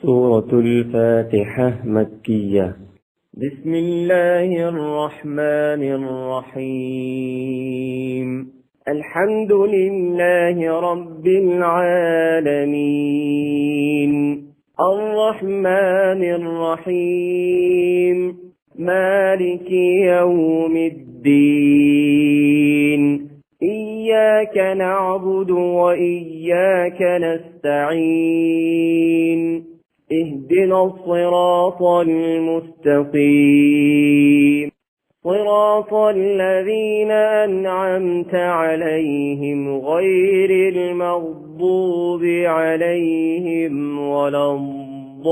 سورة الفاتحة مكية. بسم الله الرحمن الرحيم. الحمد لله رب العالمين، الرحمن الرحيم، مالك يوم الدين. إياك نعبد وإياك نستعين. اهدنا الصراط المستقيم، صراط الذين أنعمت عليهم غير المغضوب عليهم ولا الضالين.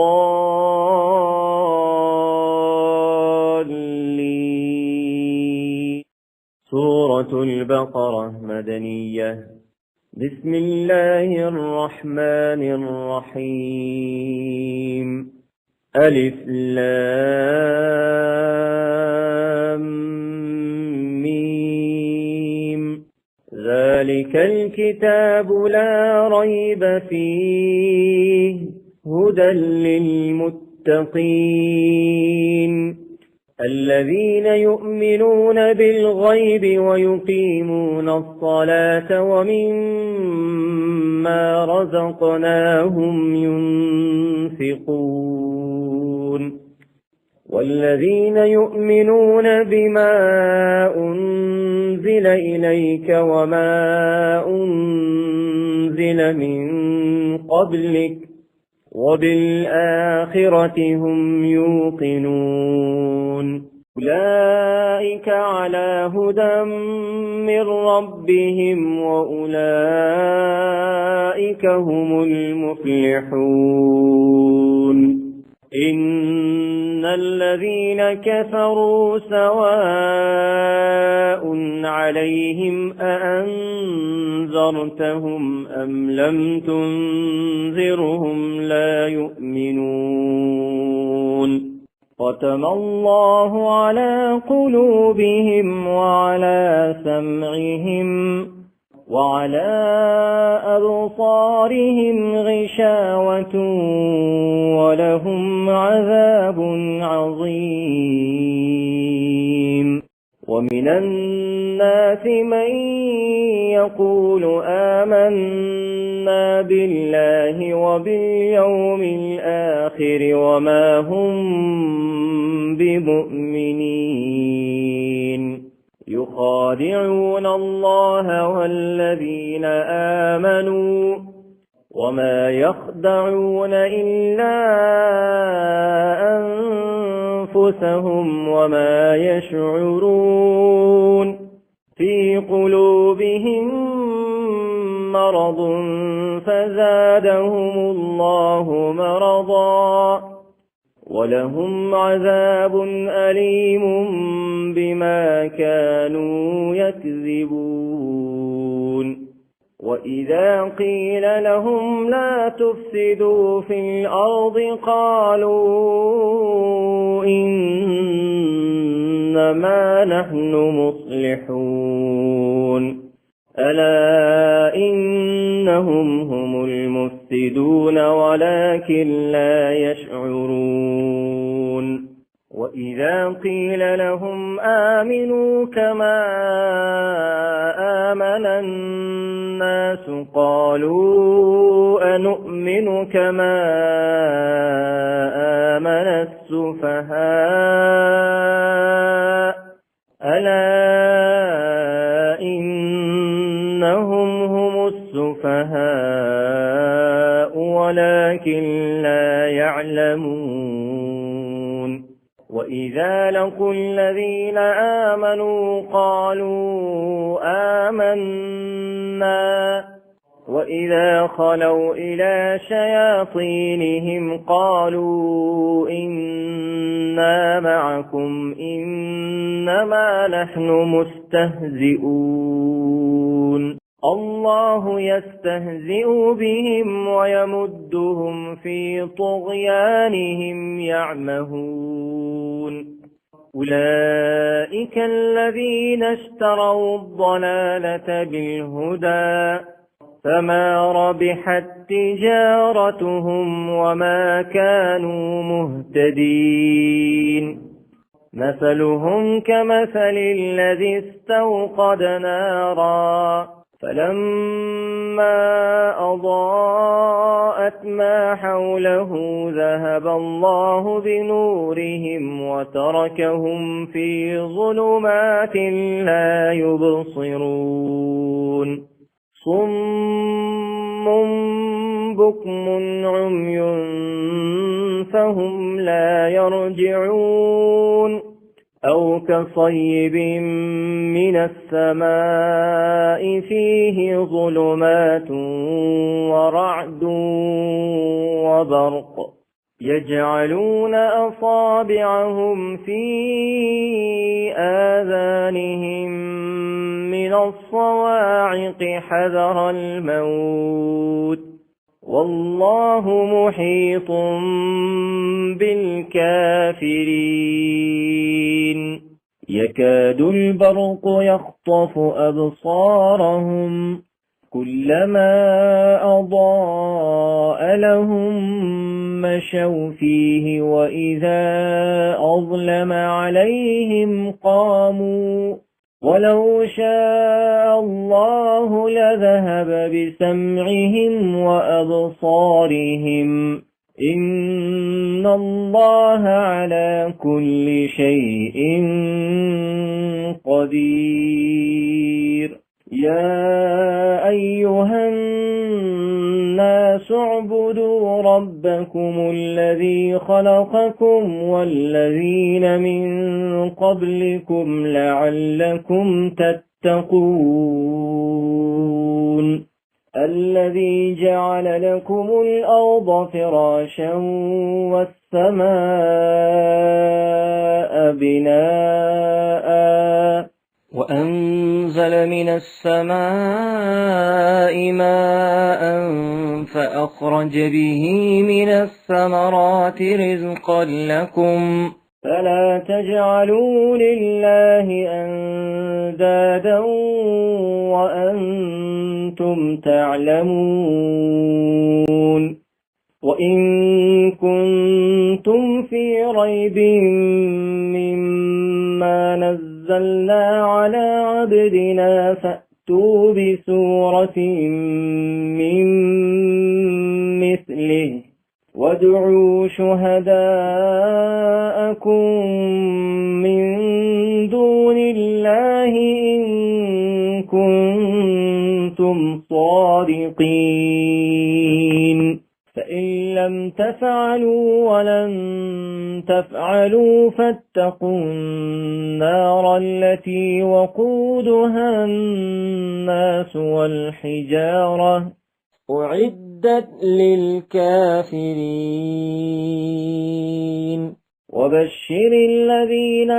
سورة البقرة مدنية. بسم الله الرحمن الرحيم. ألف لام ميم. ذلك الكتاب لا ريب فيه، هدى للمتقين الذين يؤمنون بالغيب ويقيمون الصلاة ومما رزقناهم ينفقون والذين يؤمنون بما أنزل إليك وما أنزل من قبلك وبالآخرة هم يوقنون. أولئك على هدى من ربهم وأولئك هم المفلحون. إن الذين كفروا سواء عليهم أأنذرتهم أم لم تنذرهم لا يؤمنون. ختم الله على قلوبهم وعلى سمعهم وعلى أبصارهم غشاوة ولهم عذاب عظيم. ومن الناس من يقول آمنا بالله وباليوم الآخر وما هم بمؤمنين. يخادعون الله والذين آمنوا وما يخدعون إلا أنفسهم وما يشعرون. في قلوبهم مرض فزادهم الله مرضا ولهم عذاب أليم بما كانوا يكذبون. وإذا قيل لهم لا تفسدوا في الأرض قالوا إنما نحن مصلحون. ألا إنهم هم المفسدون ولكن لا يشعرون. وإذا قيل لهم آمنوا كما آمن الناس قالوا أنؤمن كما آمن السفهاء. ألا إنهم هم السفهاء ولكن لا يعلمون. وإذا لقوا الذين آمنوا قالوا آمنا وإذا خلوا إلى شياطينهم قالوا إنا معكم إنما نحن مستهزئون. الله يستهزئ بهم ويمدهم في طغيانهم يعمهون. أولئك الذين اشتروا الضلالة بالهدى فما ربحت تجارتهم وما كانوا مهتدين مثلهم كمثل الذي استوقد نارا فلما أضاءت ما حوله ذهب الله بنورهم وتركهم في ظلمات لا يبصرون صم بكم عمي فهم لا يرجعون أو كصيب من السماء فيه ظلمات ورعد وبرق يجعلون أصابعهم في آذانهم من الصواعق حذر الموت والله محيط بالكافرين يكاد البرق يخطف أبصارهم كلما أضاء لهم مشوا فيه وإذا أظلم عليهم قاموا ولو شاء الله لذهب بسمعهم وأبصارهم إن الله على كل شيء قدير يا أيها الناس اعبدوا ربكم الذي خلقكم والذين من قبلكم لعلكم تتقون الذي جعل لكم الأرض فراشا والسماء بناء وأنزل من السماء ماء فأخرج به من الثمرات رزقا لكم فلا تجعلوا لله أندادا وأنتم تعلمون وإن كنتم في ريب مما نزلنا على عبدنا فأتوا بسورة من مثله وادعوا شهداءكم من دون الله إن كنتم صادقين فإن لم تفعلوا ولن تفعلوا فاتقوا النار التي وقودها الناس والحجارة أعدت للكافرين وبشر الذين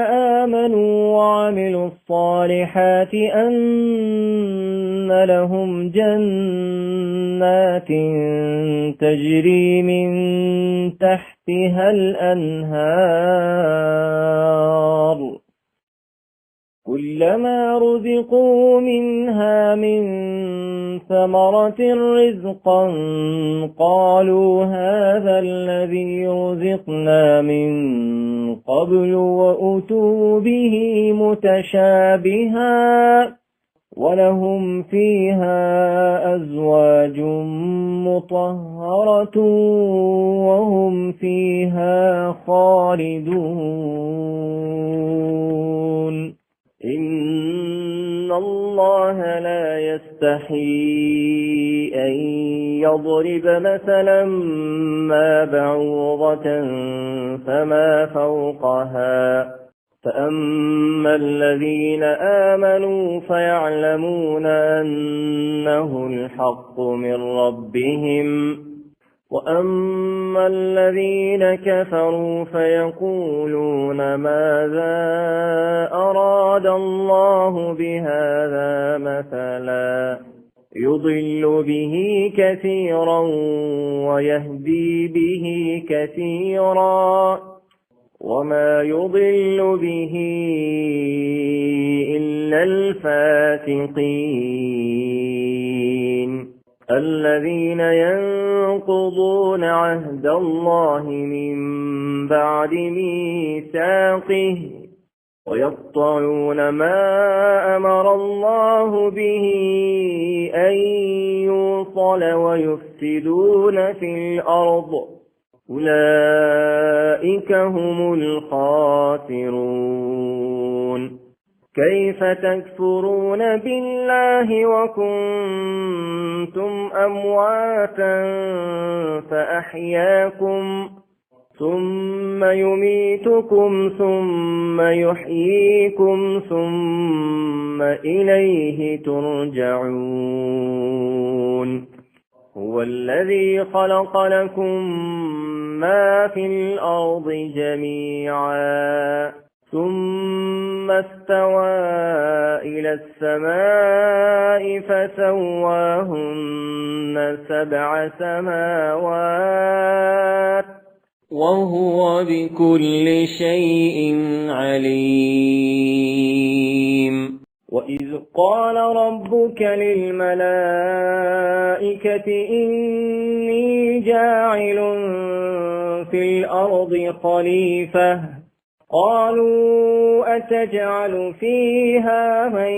آمنوا وعملوا الصالحات أن لهم جنات تجري من تحتها الأنهار كلما رزقوا منها من ثمرة رزقا قالوا هذا الذي رزقنا من قبل وأتوا به متشابها ولهم فيها أزواج مطهرة وهم فيها خالدون إن الله لا يستحيي أن يضرب مثلا ما بعوضة فما فوقها فأما الذين آمنوا فيعلمون أنه الحق من ربهم وأما الذين كفروا فيقولون ماذا أراد الله بهذا مثلا يضل به كثيرا ويهدي به كثيرا وما يضل به إلا الفاسقين الذين ينقضون عهد الله من بعد ميثاقه ويقطعون ما أمر الله به أن يوصل ويفسدون في الأرض أولئك هم الخاسرون كيف تكفرون بالله وكنتم أمواتا فأحياكم ثم يميتكم ثم يحييكم ثم إليه ترجعون هو الذي خلق لكم ما في الأرض جميعا ثم استوى إلى السماء فسواهن 7 سماوات وهو بكل شيء عليم وإذ قال ربك للملائكة إني جاعل في الأرض خليفة قالوا أتجعل فيها من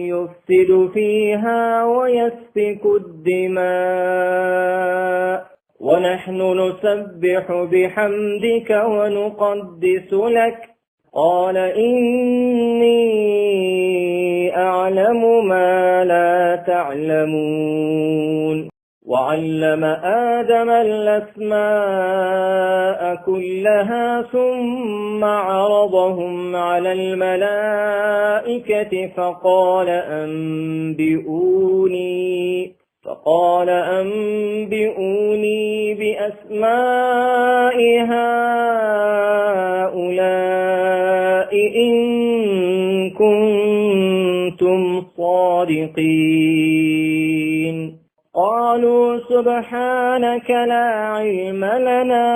يفسد فيها ويسفك الدماء ونحن نسبح بحمدك ونقدس لك قال إني أعلم ما لا تعلمون وعلم آدم الأسماء كلها ثم عرضهم على الملائكة فقال أنبئوني بأسماء هؤلاء إن كنتم صادقين قالوا سبحانك لا علم لنا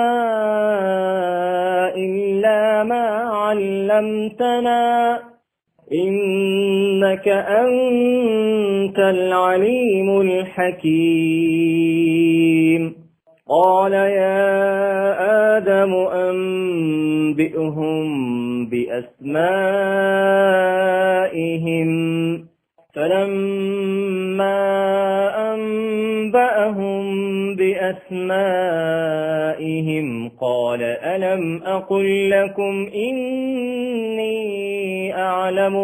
إلا ما علمتنا إنك أنت العليم الحكيم قال يا آدم أنبئهم بأسمائهم فلما أنبأهم بأسمائهم قال ألم أقل لكم إني أعلم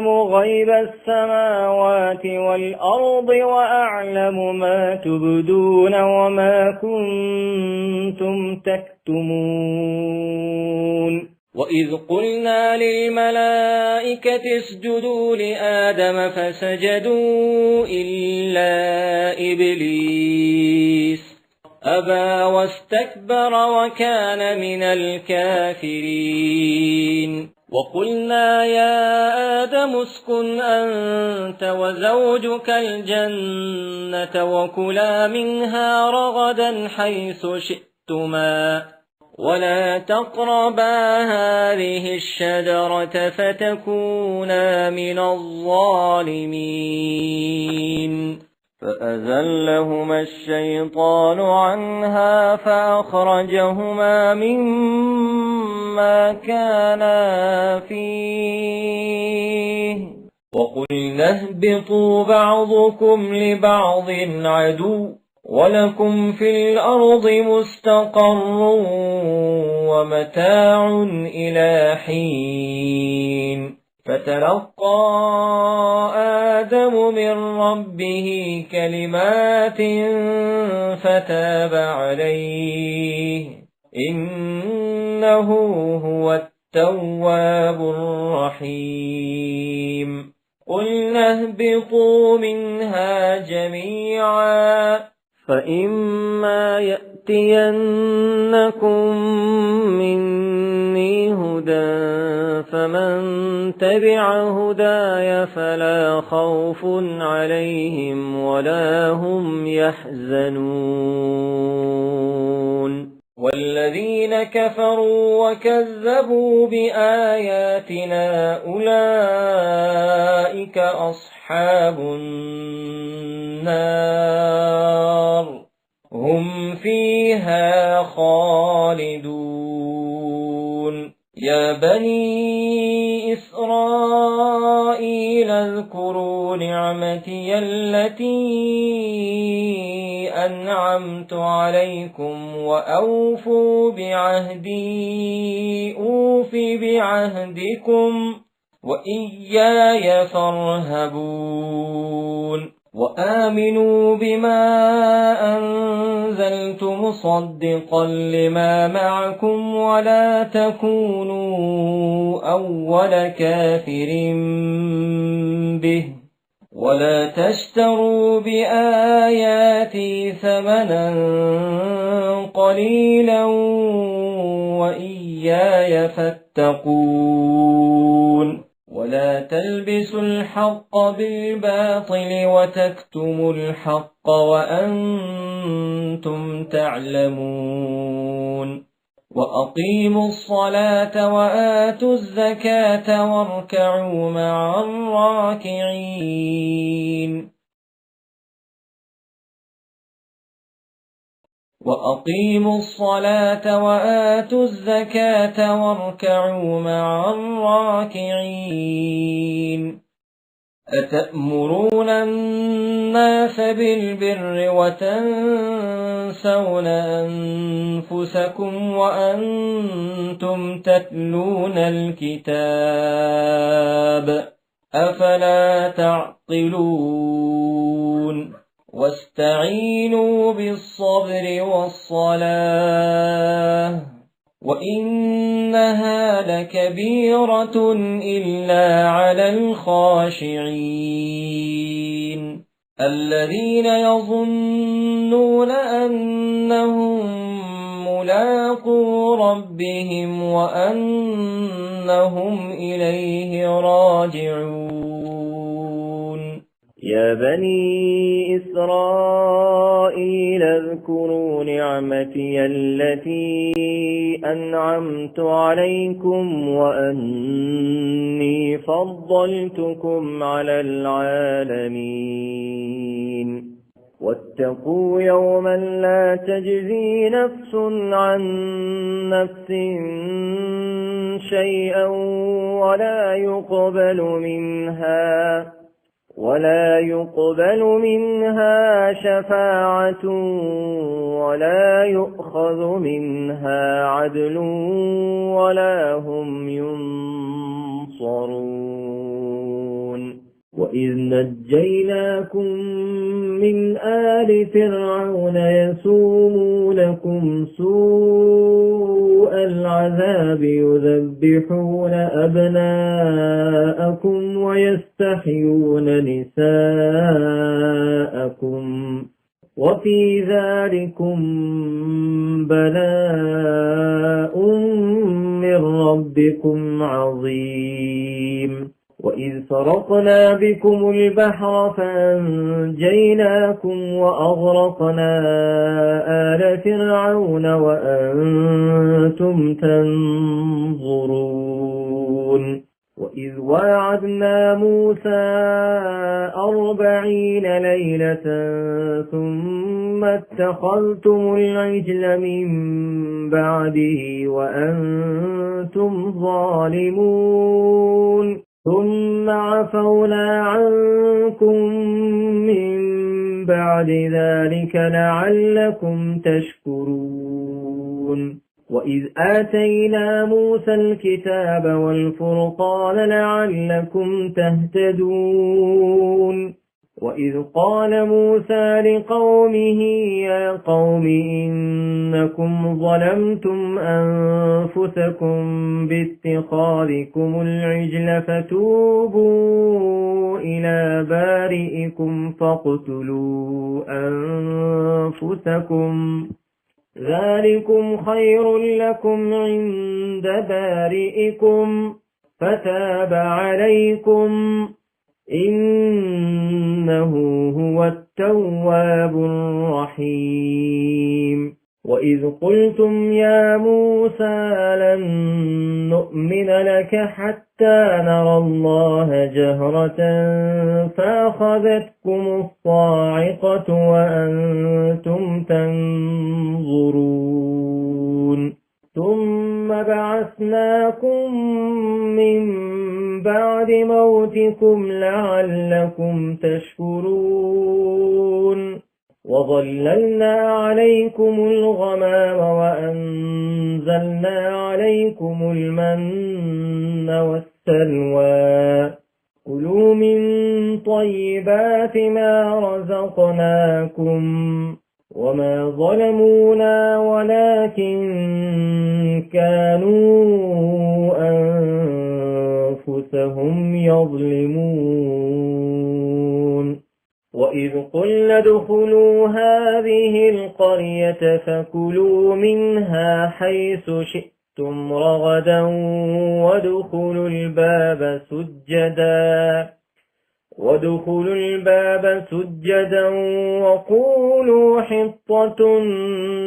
غيب السماوات والأرض وأعلم ما تبدون وما كنتم تكتمون وإذ قلنا للملائكة اسجدوا لآدم فسجدوا إلا إبليس أبى واستكبر وكان من الكافرين وقلنا يا آدم اسكن أنت وزوجك الجنة وكلا منها رغدا حيث شئتما ولا تقربا هذه الشجرة فتكونا من الظالمين فأزلهما الشيطان عنها فأخرجهما مما كانا فيه وقلنا اهبطوا بعضكم لبعض عدو ولكم في الأرض مستقر ومتاع إلى حين فتلقى آدم من ربه كلمات فتاب عليه إنه هو التواب الرحيم قلنا اهبطوا منها جميعا فإما يأتينكم مني هدى فمن تبع هداي فلا خوف عليهم ولا هم يحزنون والذين كفروا وكذبوا بآياتنا أولئك أصحاب النار هم فيها خالدون يا بني إسرائيل اذكروا نعمتي التي أنعمت عليكم وأوفوا بعهدي أوف بعهدكم وإياي فارهبون وآمنوا بما أنزلت مصدقا لما معكم ولا تكونوا أول كافر به ولا تشتروا بآياتي ثمنا قليلا وإياي فاتقون ولا تلبسوا الحق بالباطل وتكتموا الحق وأنتم تعلمون وأقيموا الصلاة وآتوا الزكاة واركعوا مع الراكعين وأقيموا الصلاة وآتوا الزكاة واركعوا مع الراكعين أتأمرون الناس بالبر وتنسون أنفسكم وأنتم تتلون الكتاب أفلا تعقلون واستعينوا بالصبر والصلاة وإنها لكبيرة إلا على الخاشعين الذين يظنون أنهم ملاقو ربهم وأنهم إليه راجعون يا بني إسرائيل اذكروا نعمتي التي أنعمت عليكم وأني فضلتكم على العالمين واتقوا يوما لا تجزي نفس عن نفس شيئا ولا يقبل منها شفاعة ولا يؤخذ منها عدل ولا هم ينصرون وإذ نجيناكم من آل فرعون يسومونكم سوء العذاب يذبحون أبناءكم ويستحيون نساءكم وفي ذلكم بلاء من ربكم عظيم وإذ فرقنا بكم البحر فأنجيناكم وأغرقنا آل فرعون وأنتم تنظرون وإذ واعدنا موسى 40 ليلة ثم اتخذتم العجل من بعده وأنتم ظالمون ثم عفونا عنكم من بعد ذلك لعلكم تشكرون وإذ آتينا موسى الكتاب والفرقان لعلكم تهتدون وإذ قال موسى لقومه يا قوم إنكم ظلمتم أنفسكم باتخاذكم العجل فتوبوا إلى بارئكم فاقتلوا أنفسكم ذلكم خير لكم عند بارئكم فتاب عليكم إنه هو التواب الرحيم وإذ وإذ قلتم يا موسى لن نؤمن لك حتى نرى الله جهرة فأخذتكم الصاعقة وأنتم تنظرون ثم بعثناكم من بعد موتكم لعلكم تشكرون وظللنا عليكم الغمام وأنزلنا عليكم المن والسلوى كلوا من طيبات ما رزقناكم وما ظلمونا ولكن كانوا أنفسهم يظلمون وإذ قلنا ادخلوا هذه القرية فكلوا منها حيث شئتم رغدا وادخلوا الباب سجدا وقولوا حطة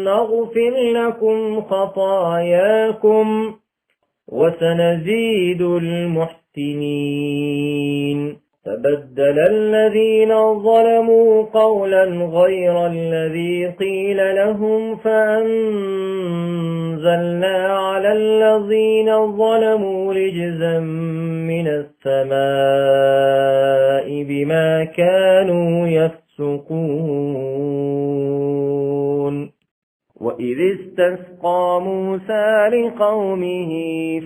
نغفر لكم خطاياكم وسنزيد المحسنين فبدل الذين ظلموا قولا غير الذي قيل لهم فأنزلنا على الذين ظلموا رجزا من السماء بما كانوا يفسقون وإذ استسقى موسى لقومه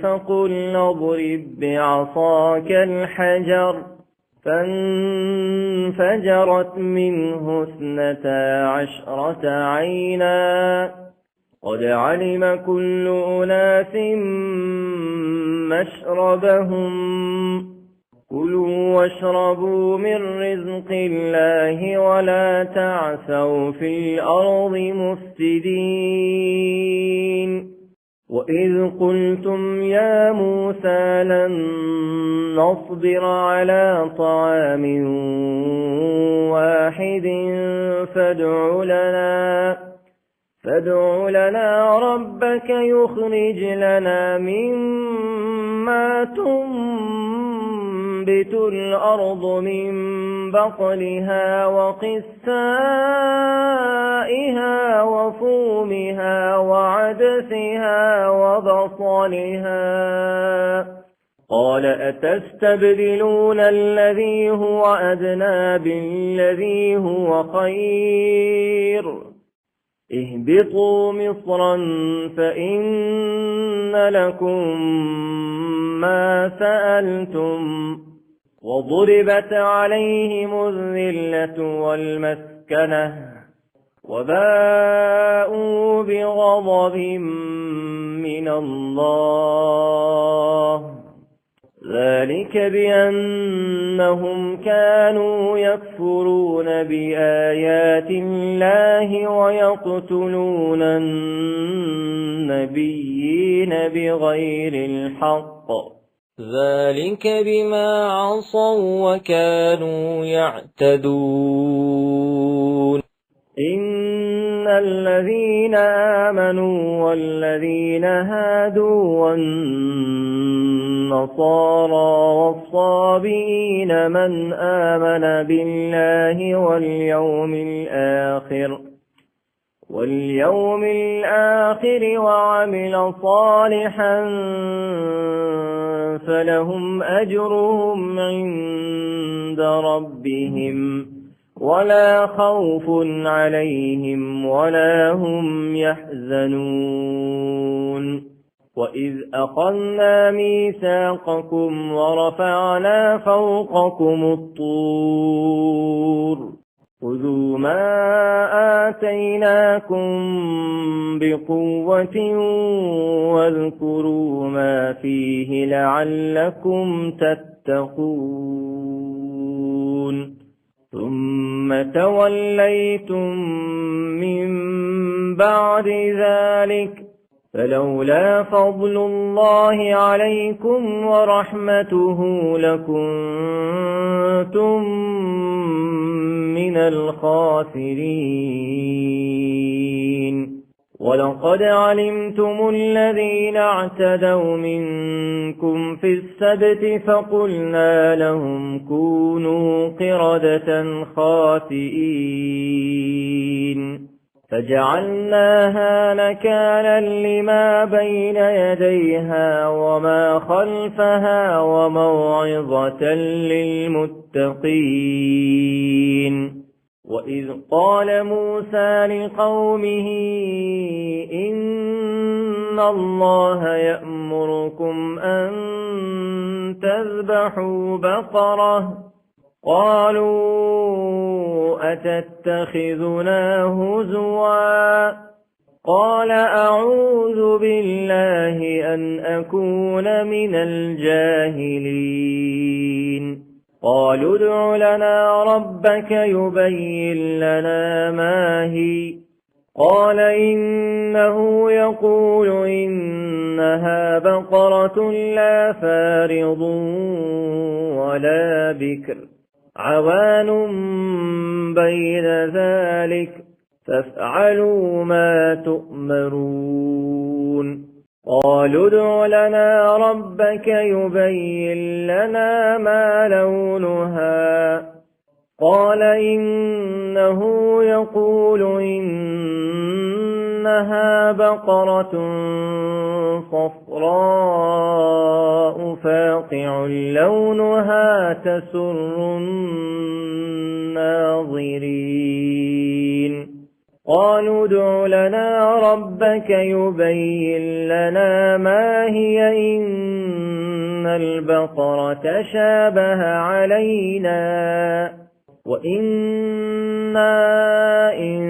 فقلنا اضرب بعصاك الحجر فانفجرت منه 12 عينا قد علم كل أناس مشربهم كلوا واشربوا من رزق الله ولا تعثوا في الأرض مفسدين وإذ قلتم يا موسى لن نصبر على طعام واحد فادع لنا ربك يخرج لنا مما تنبت الأرض من بقلها وقثائها وفومها وعدسها وبصلها قال أتستبدلون الذي هو أدنى بالذي هو خير اهبطوا مصرا فإن لكم ما سألتم وضربت عليهم الذلة والمسكنة وباءوا بغضب من الله ذلك بأنهم كانوا يكفرون بآيات الله ويقتلون النبيين بغير الحق ذلك بما عصوا وكانوا يعتدون إن الذين آمنوا والذين هادوا والنصارى والصابئين من آمن بالله واليوم الآخر وعمل صالحا فلهم أجرهم عند ربهم ولا خوف عليهم ولا هم يحزنون وإذ أخذنا ميثاقكم ورفعنا فوقكم الطور خذوا ما آتيناكم بقوة واذكروا ما فيه لعلكم تتقون ثم توليتم من بعد ذلك فلولا فضل الله عليكم ورحمته لكنتم من الخاسرين ولقد ولقد علمتم الذين اعتدوا منكم في السبت فقلنا لهم كونوا قردة خاسئين فجعلناها نكالا لما بين يديها وما خلفها وموعظة للمتقين. وإذ قال موسى لقومه إن الله يأمركم أن تذبحوا بقرة قالوا أتتخذنا هزوا قال أعوذ بالله أن أكون من الجاهلين. قالوا ادع لنا ربك يبين لنا ما هي قال إنه يقول إنها بقرة لا فارض ولا بكر عوان بين ذلك فافعلوا ما تؤمرون. قالوا ادع لنا ربك يبين لنا ما لونها قال إنه يقول إنها بقرة صفراء فاقع لونها تسر الناظرين. قالوا ادع لنا ربك يبين لنا ما هي إن البقرة شابه علينا وإنا إن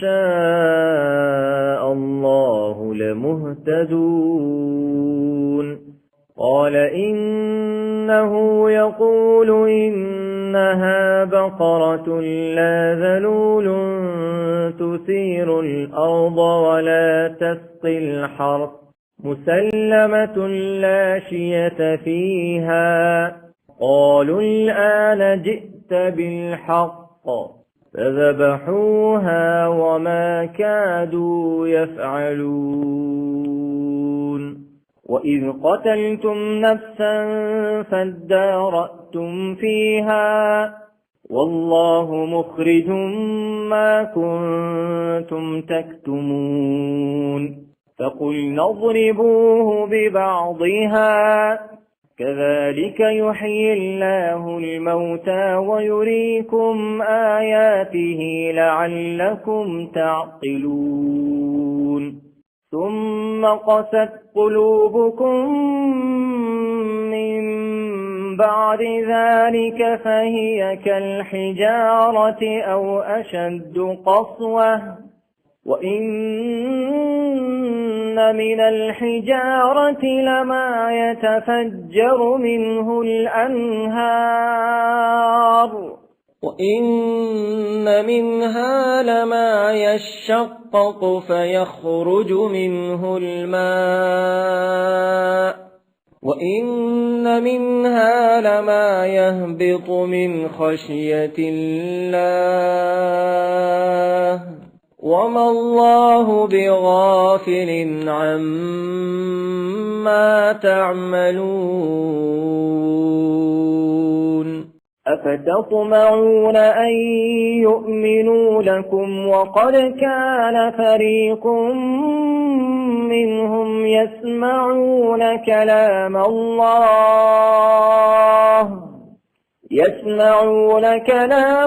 شاء الله لمهتدون. قال إنه يقول إنها بقرة لا ذلول تثير الأرض ولا تسقي الحرث مسلمة لا شية فيها. قالوا الآن جئت بالحق فذبحوها وما كادوا يفعلون. وإذ قتلتم نفسا فادارأتم فيها والله مخرج ما كنتم تكتمون. فقلنا اضربوه ببعضها كذلك يحيي الله الموتى ويريكم آياته لعلكم تعقلون. ثم قست قلوبكم من بعد ذلك فهي كالحجارة أو أشد قسوة وإن من الحجارة لما يتفجر منه الأنهار وإن منها لما يشقق فيخرج منه الماء وإن منها لما يهبط من خشية الله وما الله بغافل عما تعملون. أفتطمعون أن يؤمنوا لكم وقد كان فريق منهم يسمعون كلام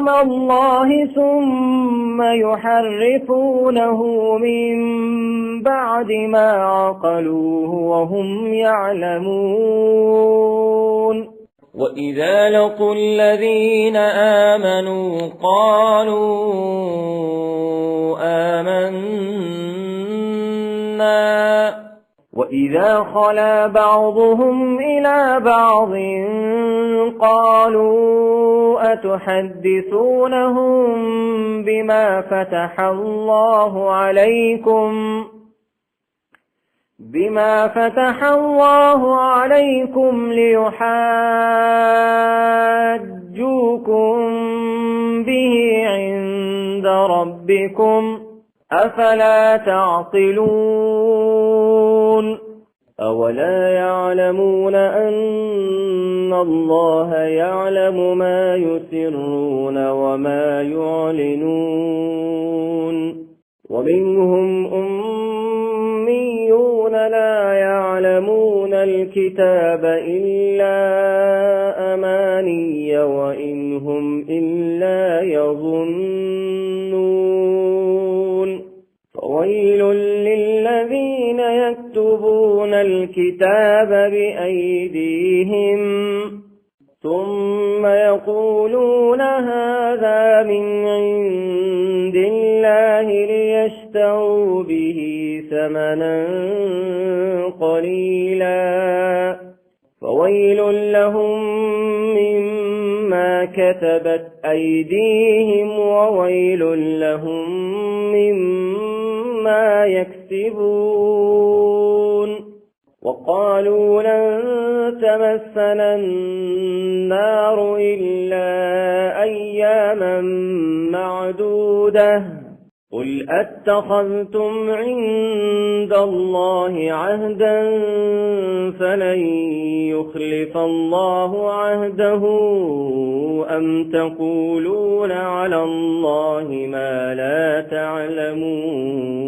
الله ثم يحرفونه من بعد ما عقلوه وهم يعلمون. وإذا لقوا الذين آمنوا قالوا آمنا وإذا خلا بعضهم إلى بعض قالوا أتحدثونهم بما فتح الله عليكم ليحاجوكم به عند ربكم أفلا تعقلون أولا يعلمون أن الله يعلم ما يسرون وما يعلنون ومنهم أميون لا يعلمون الكتاب إلا أماني وإن هم إلا يظنون فويل للذين يكتبون الكتاب بأيديهم ثم يقولون هذا من عند الله ليشتروا به ثمنا قليلا فويل لهم مما كتبت أيديهم وويل لهم مما يكسبون وقالوا لن تمسنا النار إلا أياما معدودة قل أتخذتم عند الله عهدا فلن يخلف الله عهده أم تقولون على الله ما لا تعلمون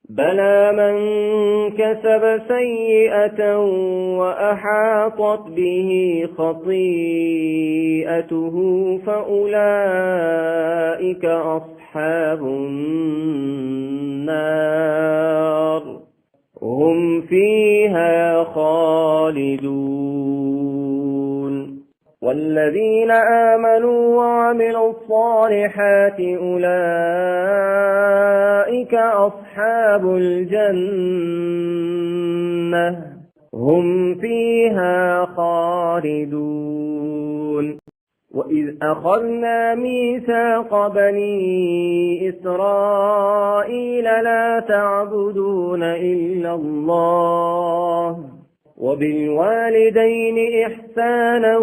بلى من كسب سيئة وأحاطت به خطيئته فأولئك أصحاب النار هم فيها خالدون والذين آمنوا وعملوا الصالحات أولئك أصحاب الجنة هم فيها خالدون وإذ أخذنا ميثاق بني إسرائيل لا تعبدون إلا الله وبالوالدين إحسانا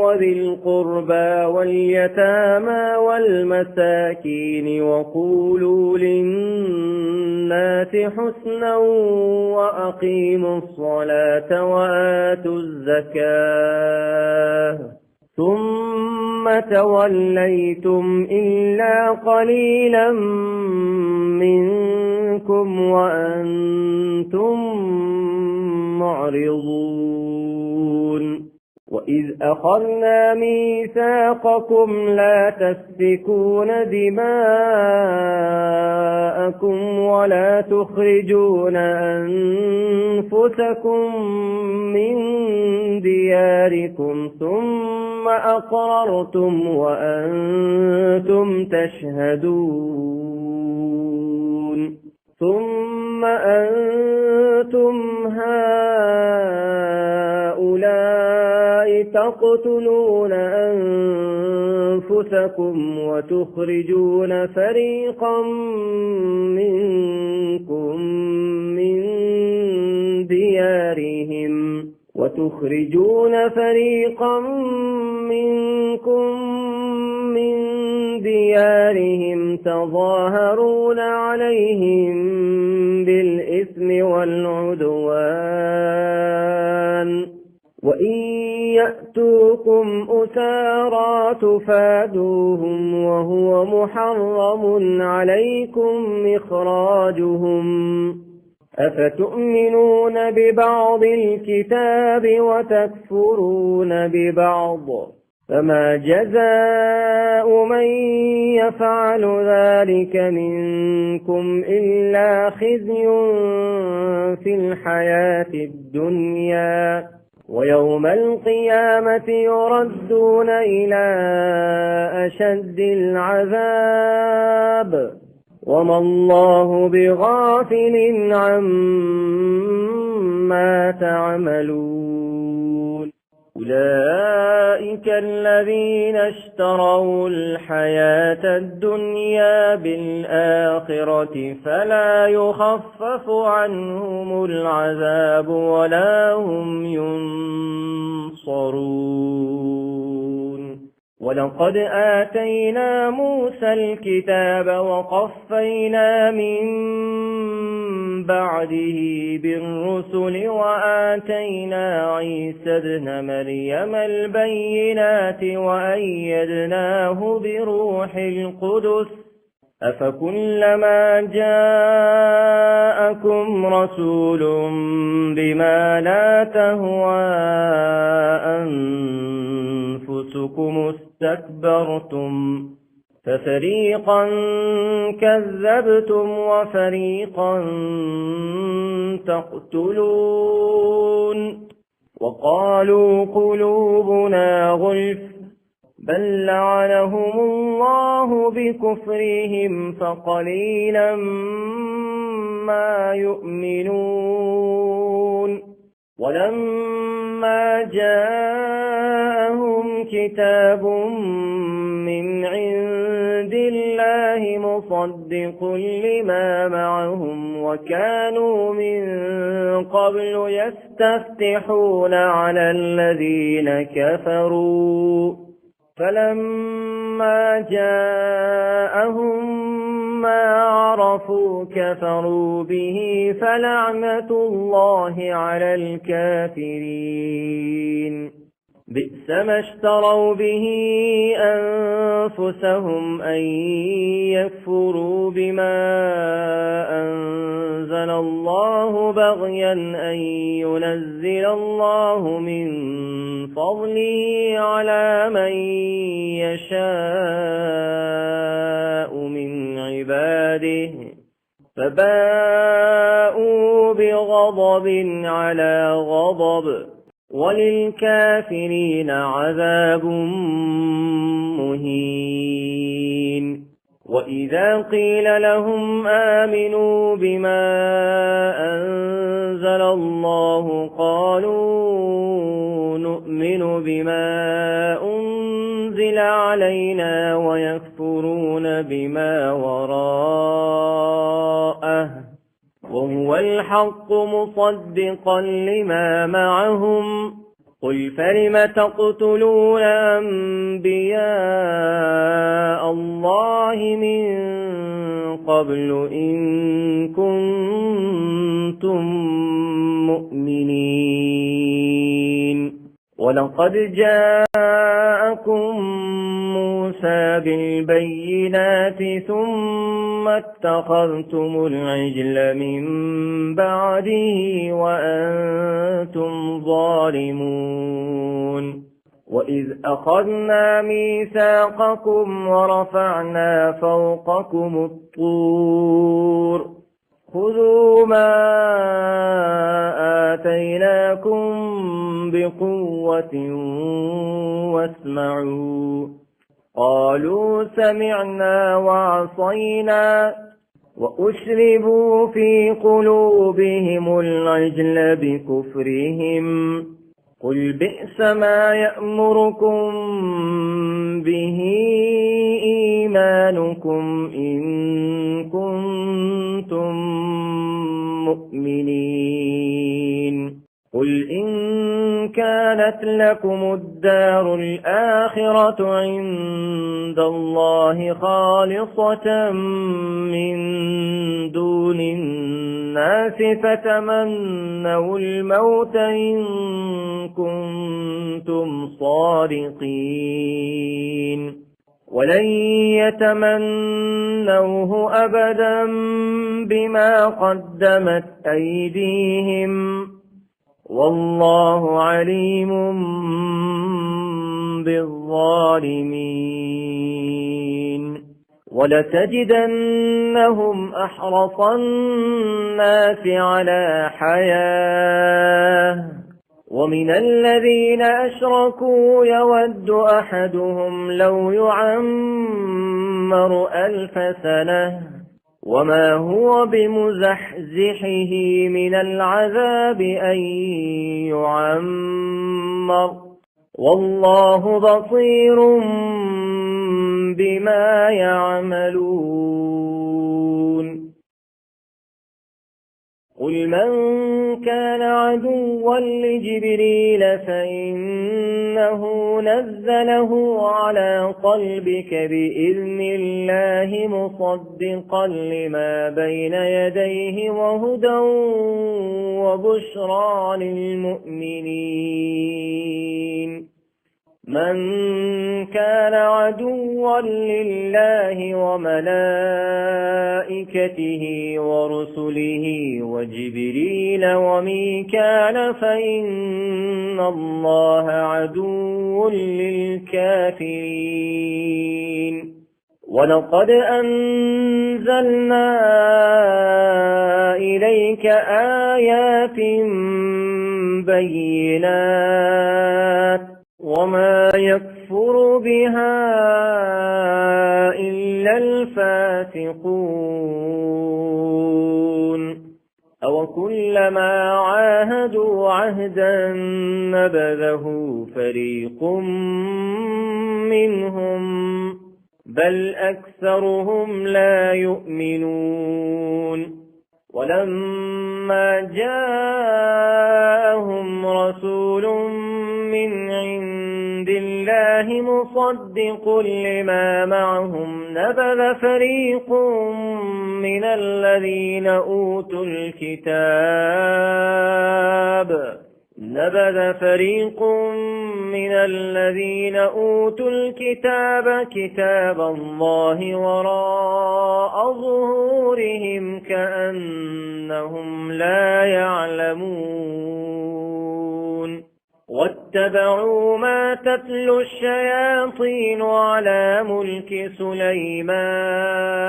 وذي القربى واليتامى والمساكين وقولوا للناس حسنا وأقيموا الصلاة وآتوا الزكاة ثم توليتم إلا قليلا منكم وأنتم معرضون وإذ أخذنا ميثاقكم لا تسفكون دماءكم ولا تخرجون أنفسكم من دياركم ثم أقررتم وأنتم تشهدون ثم أنتم هؤلاء تقتلون أنفسكم وتخرجون فريقا منكم من ديارهم تظاهرون عليهم بالإثم والعدوان وإن يأتوكم أسارى تفادوهم وهو محرم عليكم إخراجهم أفتؤمنون ببعض الكتاب وتكفرون ببعض فما جزاء من يفعل ذلك منكم إلا خزي في الحياة الدنيا ويوم القيامة يردون إلى أشد العذاب وما الله بغافل عما تعملون أولئك الذين اشتروا الحياة الدنيا بالآخرة فلا يخفف عنهم العذاب ولا هم ينصرون ولقد آتينا موسى الكتاب وقفينا من بعده بالرسل وآتينا عيسى ابن مريم البينات وأيدناه بروح القدس أفكلما جاءكم رسول بما لا تهوى أنفسكم استكبرتم ففريقا كذبتم وفريقا تقتلون وقالوا قلوبنا غلف بل لعنهم الله بكفرهم فقليلا ما يؤمنون ولما جاءهم كتاب من عند الله مصدق لما معهم وكانوا من قبل يستفتحون على الذين كفروا فلما جاءهم ما عرفوا كفروا به فلعنة الله على الكافرين بئس ما اشتروا به أنفسهم أن يكفروا بما أنزل الله بغيا أن ينزل الله من فضله على من يشاء من عباده فباءوا بغضب على غضب وللكافرين عذاب مهين وإذا قيل لهم آمنوا بما أنزل الله قالوا نؤمن بما أنزل علينا ويكفرون بما وراءه وهو الحق مصدقا لما معهم قل فلم تقتلون أنبياء الله من قبل إن كنتم مؤمنين ولقد جاءكم موسى بالبينات ثم اتخذتم العجل من بعده وأنتم ظالمون وإذ أخذنا ميثاقكم ورفعنا فوقكم الطور خذوا ما آتيناكم بقوة واسمعوا قالوا سمعنا وعصينا وأشربوا في قلوبهم العجل بكفرهم قل بئس ما يأمركم به إيمانكم إن كنتم مؤمنين قل إن كانت لكم الدار الآخرة عند الله خالصة من دون الناس فتمنوا الموت إن كنتم صادقين ولن يتمنوه أبدا بما قدمت أيديهم والله عليم بالظالمين ولتجدنهم أحرص الناس على حياة ومن الذين أشركوا يود أحدهم لو يعمر 1000 سنة وما هو بمزحزحه من العذاب أن يعمر والله بصير بما يعملون قل من كان عدوا لجبريل فإنه نزله على قلبك بإذن الله مصدقا لما بين يديه وهدى وبشرى للمؤمنين من كان عدوا لله وملائكته ورسله وجبريل وميكال فإن الله عدو للكافرين ولقد أنزلنا إليك آيات بينات وما يكفر بها إلا الفاسقون أو كلما عاهدوا عهدا نبذه فريق منهم بل أكثرهم لا يؤمنون ولما جاءهم رسول من عند الله مصدق لما معهم نبذ فريق من الذين أوتوا الكتاب كتاب الله وراء ظهورهم كأنهم لا يعلمون واتبعوا ما تتلو الشياطين على ملك سليمان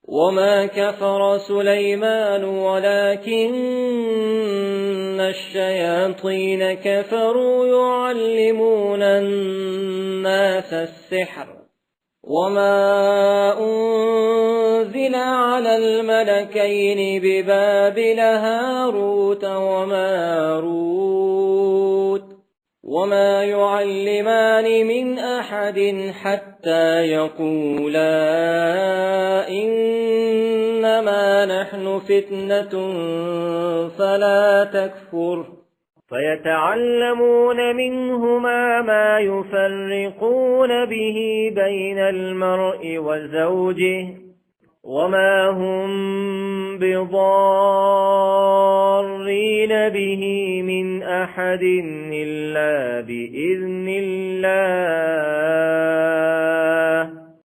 وما كفر سليمان ولكن الشياطين كفروا يعلمون الناس السحر وما أنزل على الملكين ببابل هاروت وماروت وما يعلمان من أحد حتى يقولا إنما نحن فتنة فلا تكفر فيتعلمون منهما ما يفرقون به بين المرء وزوجه وما هم بضارين به من أحد إلا بإذن الله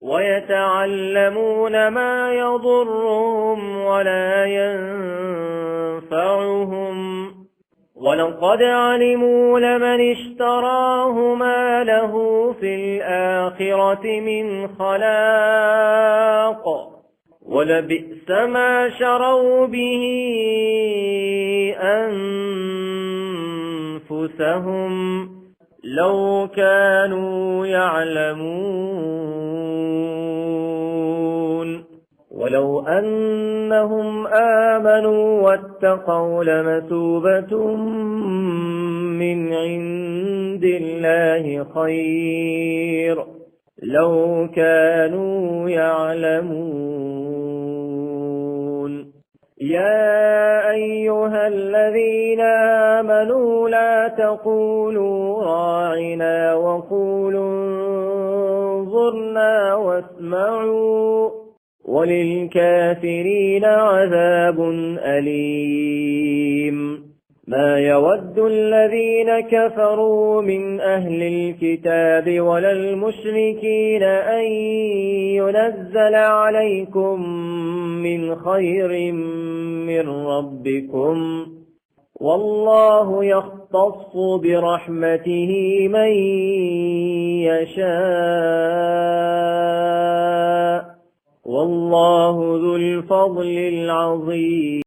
ويتعلمون ما يضرهم ولا ينفعهم ولقد علموا لمن اشتراه ما له في الآخرة من خلاق ولبئس ما شروا به أنفسهم لو كانوا يعلمون ولو أنهم آمنوا واتقوا لمثوبة من عند الله خير لو كانوا يعلمون يا أيها الذين آمنوا لا تقولوا راعنا وقولوا انظرنا واسمعوا وللكافرين عذاب أليم ما يود الذين كفروا من أهل الكتاب ولا المشركين أن ينزل عليكم من خير من ربكم والله يختص برحمته من يشاء والله ذو الفضل العظيم